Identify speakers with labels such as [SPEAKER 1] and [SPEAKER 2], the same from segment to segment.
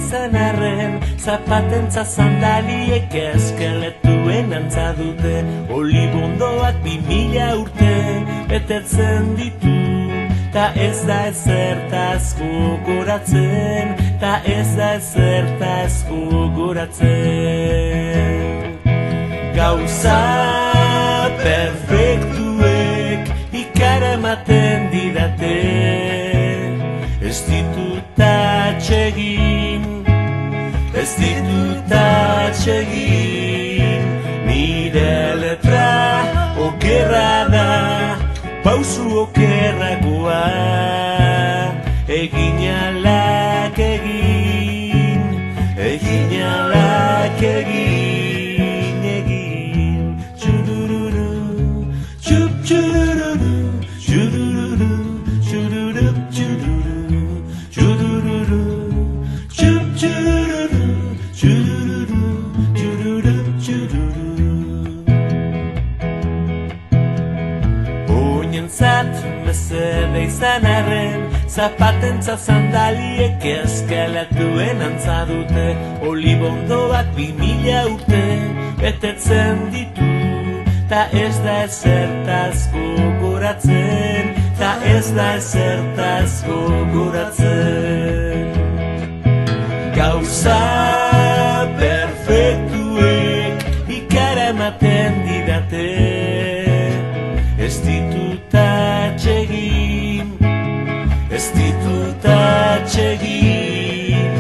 [SPEAKER 1] izan arren, zapatentza sandaliek eskeletuen antza dute, olibondoak 2000 urte betetzen ditu. Ta ez da ezertaz gogoratzen, ta ez da ezertaz gogoratzen. Gauza perfektuek ikaramaten didate, ez ditut atsegin, ez ditut atsegin. Nire letra okerra da, pausu okerragoa, egin alak egin, egin alak egin, egin. Txurururu, txup txurururu, txurururu, txururup txururu, txurururu, txup txururu, txurururu, txururup txururu. Zat, mesede izan arren, zapatentza sandaliek eskeletuen antza dute, olibondoak 2000 urte betetzen ditu, ta ez da ezertaz gogoratzen, ta ez da ezertaz gogoratzen. Gauza perfektuek ikaramaten didate, ez ditut atsegin, ez ditut atsegin.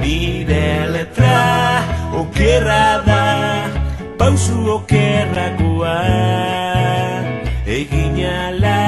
[SPEAKER 1] Nire letra okerra da, pausu okerragoa, egin ala